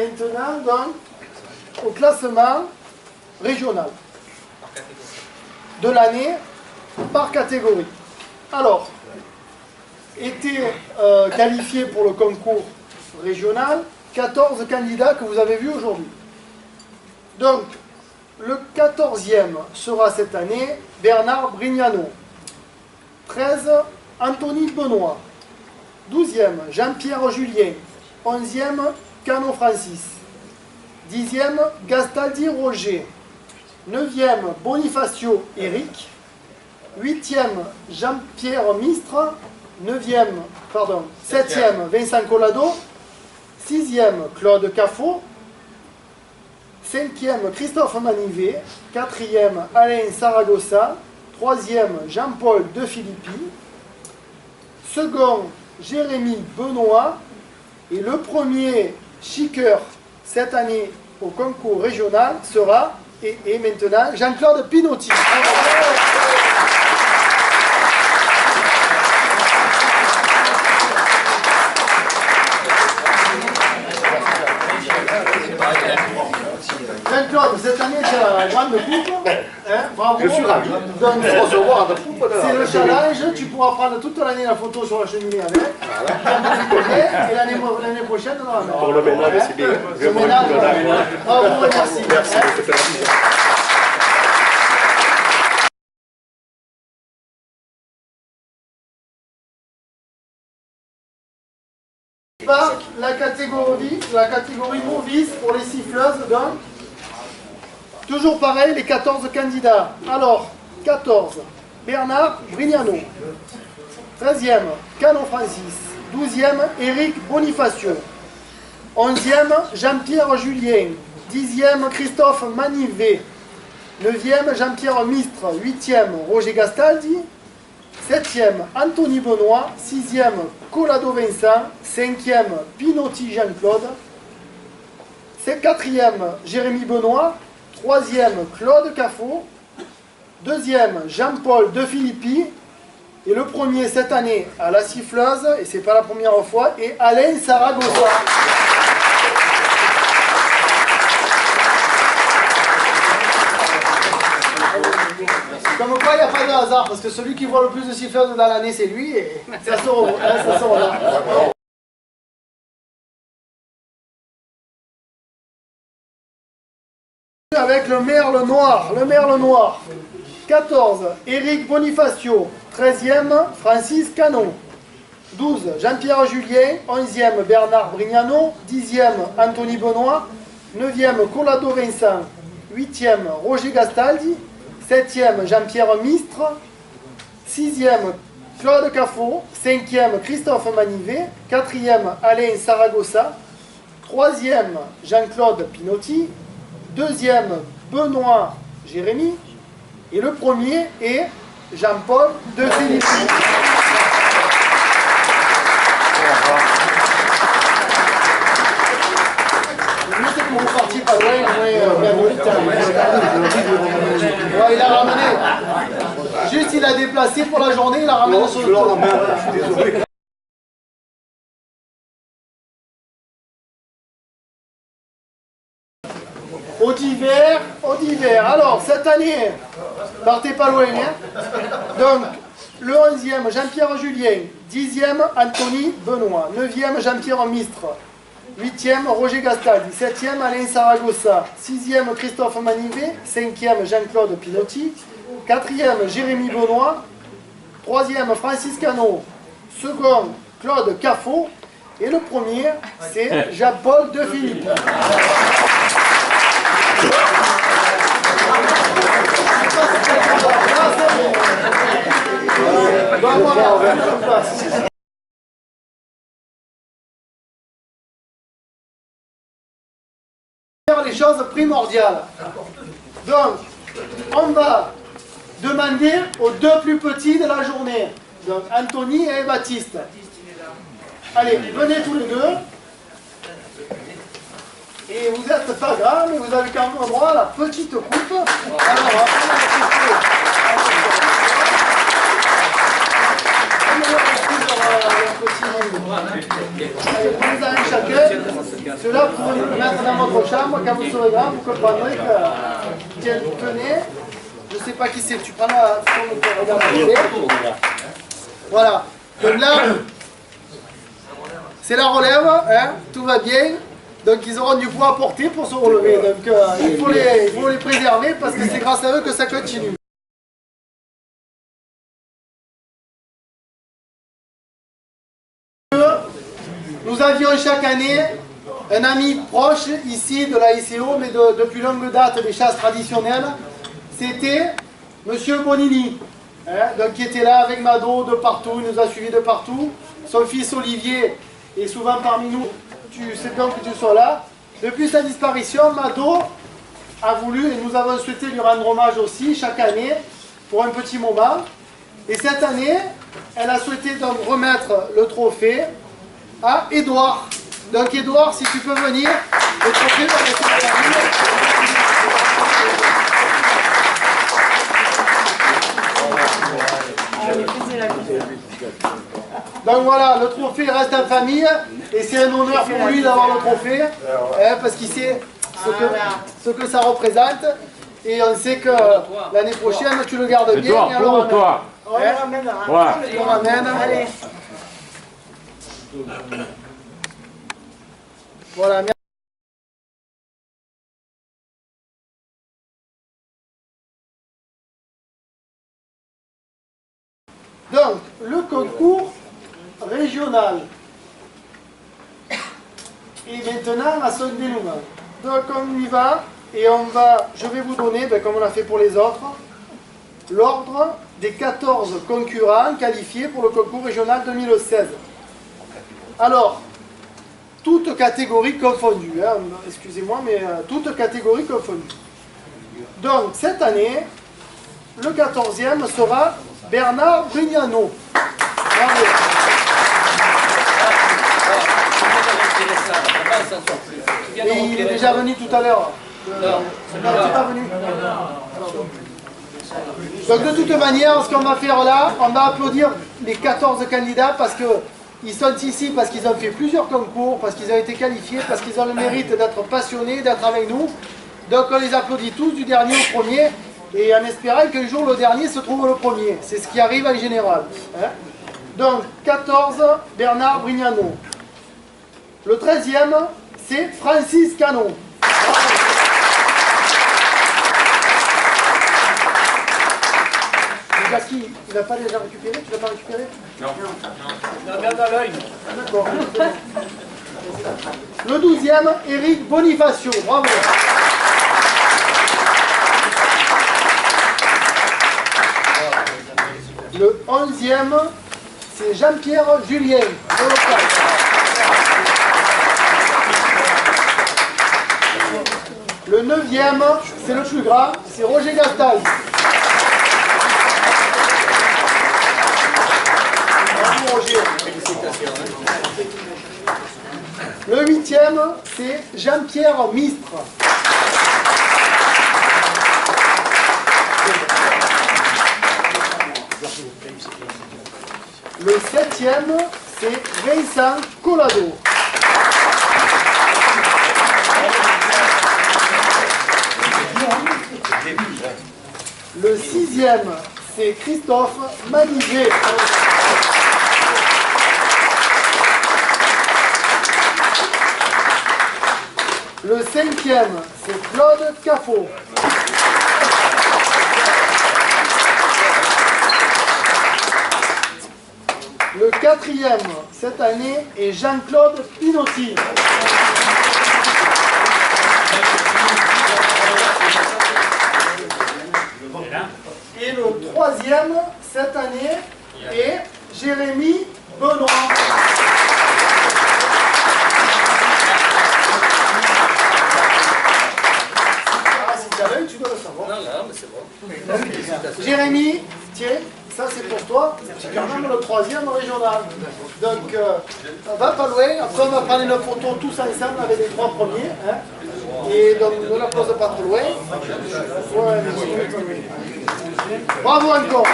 maintenant donc, au classement régional de l'année par catégorie. Alors, étaient qualifiés pour le concours régional 14 candidats que vous avez vus aujourd'hui. Donc, le 14e sera cette année Bernard Brignano. 13, Anthony Benoît. 12e, Jean-Pierre Julien. 11e, Cano Francis. 10e, Gastaldi Roger. 9e, Bonifacio Eric. 8e, Jean-Pierre Mistre. 7e, Vincent Collado. 6e, Claude Caffot. 5e, Christophe Manivet. 4e, Alain Saragossa. 3e, Jean-Paul De Filippi. Second, Jérémy Benoît. Et le premier chiqueur cette année au concours régional sera, et maintenant, Jean-Claude Pinotti. Jean-Claude, cette année c'est la grande coupe. Bravo. Je suis ravi de recevoir la coupe. C'est le challenge, tu pourras prendre toute l'année la photo sur la cheminée avec. Et l'année prochaine, on aura. Pour le ménage, c'est bien. Le ménage, bravo et merci. Merci, par la catégorie novice pour les siffleuses, donc toujours pareil, les 14 candidats. Alors, 14, Bernard Brignano. 13e, Cano Francis. 12e, Éric Bonifacio. 11e, Jean-Pierre Julien. 10e, Christophe Manivet. 9e, Jean-Pierre Mistre. 8e, Roger Gastaldi. 7e, Anthony Benoît. 6e, Collado Vincent. 5e, Pinotti Jean-Claude. 4e, Jérémy Benoît. 3e, Claude Caffot. 2e, Jean-Paul De Filippi. Et le premier cette année à la siffleuse, et c'est pas la première fois, est Alain Saragossa. Comme quoi, il n'y a pas de hasard, parce que celui qui voit le plus de siffleuses dans l'année, c'est lui, et ça sort là. Avec le merle noir. 14, Éric Bonifacio. 13e, Francis Canon. 12, Jean-Pierre Julien. 11e, Bernard Brignano. 10e, Anthony Benoît. 9e, Collado Vincent. 8e, Roger Gastaldi. 7e, Jean-Pierre Mistre. 6e, Claude Caffot. 5e, Christophe Manivet. 4e, Alain Saragossa. 3e, Jean-Claude Pinotti. 2e, Benoît Jérémy. Et le premier est Jean-Paul De Filippi. Vous partiez pas loin, il a ramené. Juste, il a déplacé pour la journée, il a ramené sur le tour. Au d'hiver. Alors, cette année, partez pas loin, hein. Donc, le 11e, Jean-Pierre Julien. 10e, Anthony Benoît. 9e, Jean-Pierre Mistre. 8e, Roger Gastaldi. 7e, Alain Saragossa. 6e, Christophe Manivet. 5e, Jean-Claude Pinotti. 4e, Jérémy Benoît. 3e, Francis Cano. Second, Claude Caffot. Et le premier, c'est Jean-Paul De Filippi. Les choses primordiales. Donc, on va demander aux deux plus petits de la journée, donc Anthony et Baptiste. Allez, venez tous les deux. Et vous n'êtes pas grands, mais vous avez quand même droit à la petite coupe. Alors, Allez, prenez un chacun. Cela, vous pouvez le mettre dans votre chambre. Quand vous serez grand, vous comprendrez que... Tiens, tenez. Je ne sais pas qui c'est. Tu prends la... Voilà. Donc là, c'est la relève. Hein, tout va bien. Donc ils auront du poids à porter pour se relever. Donc il faut les préserver parce que c'est grâce à eux que ça continue. Nous avions chaque année un ami proche ici de la ICO, mais depuis longue date des chasses traditionnelles. C'était Monsieur Bonini, hein, donc, qui était là avec Mado de partout, il nous a suivis de partout. Son fils Olivier est souvent parmi nous. Tu sais bien que tu sois là. Depuis sa disparition, Mado a voulu, et nous avons souhaité lui rendre hommage aussi chaque année, pour un petit moment. Et cette année, elle a souhaité donc remettre le trophée à Édouard. Donc Édouard, si tu peux venir, le trophée va rester à la famille. Donc voilà, le trophée reste en famille et c'est un honneur pour lui d'avoir le trophée hein, parce qu'il sait ce que ça représente et on sait que l'année prochaine tu le gardes bien. Toi, pour toi. On le ramène. Allez. Voilà, merci. Donc, le concours régional est maintenant à son dénouement. Donc, on y va et je vais vous donner, comme on l'a fait pour les autres, l'ordre des 14 concurrents qualifiés pour le concours régional 2016. Alors, toutes catégories confondues, hein, excusez-moi, mais toutes catégories confondues. Donc, cette année, le 14e sera Bernard Brignano. Bravo. Et il est déjà venu tout à l'heure. Non, il n'est pas venu. Donc de toute manière, ce qu'on va faire là, on va applaudir les 14 candidats parce qu'ils sont ici, parce qu'ils ont fait plusieurs concours, parce qu'ils ont été qualifiés, parce qu'ils ont le mérite d'être passionnés, d'être avec nous. Donc on les applaudit tous du dernier au premier. Et en espérant qu'un jour le dernier se trouve le premier. C'est ce qui arrive en général. Hein. Donc, 14, Bernard Brignano. Le 13e, c'est Francis Canon. Jackie, il n'a pas déjà récupéré? Tu l'as pas récupéré? Non. Non, regarde dans l'œil. D'accord. Le 12e, Éric Bonifacio. Bravo. Le 11e, c'est Jean-Pierre Julien. Le 9e, c'est le plus grand, c'est Roger Gastaille. Bravo Roger. Le 8e, c'est Jean-Pierre Mistre. Le 7e, c'est Vincent Collado. Le 6e, c'est Christophe Manigé. Le 5e, c'est Claude Cafot. Le 4e, cette année, est Jean-Claude Pinotti. Et le 3e, cette année, est Jérémy Benoît. Ah, si tu as l'œil, tu dois le savoir. Non, mais c'est bon. Jérémy, tiens. Ça c'est pour toi, c'est quand même le 3e régional. Donc on va pas loin, après on va prendre une photo tous ensemble avec les 3 premiers. Hein. Et donc ne la pose pas trop loin. Ouais, bravo encore.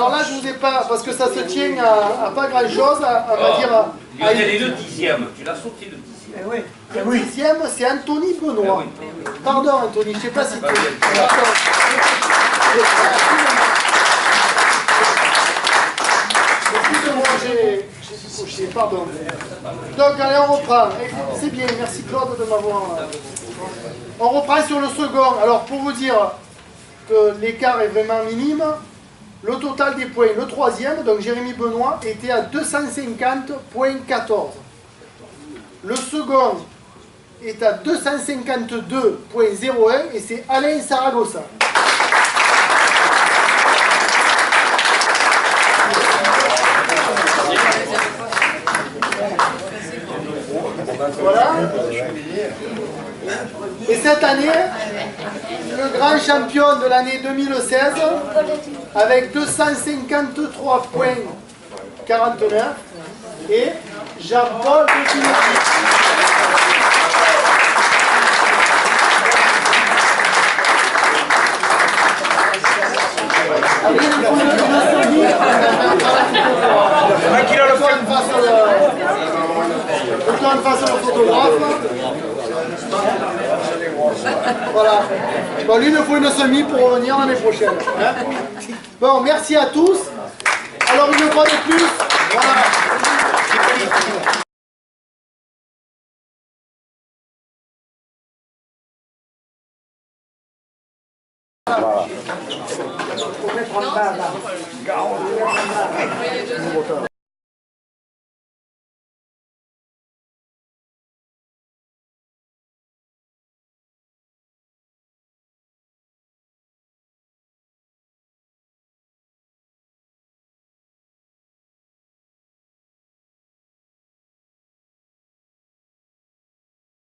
Alors là, je vous ai pas, parce que ça se tient à pas grand chose, on va dire. Lionel est le 10e, tu l'as sauté le 10e. Le 10e, c'est Anthony Benoît. Pardon, Anthony, je sais pas si tu. Excusez-moi, j'ai couché, pardon. Donc, allez, on reprend. C'est bien, merci Claude de m'avoir. On reprend sur le second. Alors, pour vous dire que l'écart est vraiment minime, le total des points, le troisième, donc Jérémy Benoît, était à 250,14. Le second est à 252,01 et c'est Alain Saragossa. Voilà. Et cette année, le grand champion de l'année 2016, avec 253,49 et Jean-Paul Petit. En face le photographe. Voilà. Bon, lui, il nous faut une semi pour revenir l'année prochaine. Hein, bon, merci à tous. Alors, une fois de plus, voilà.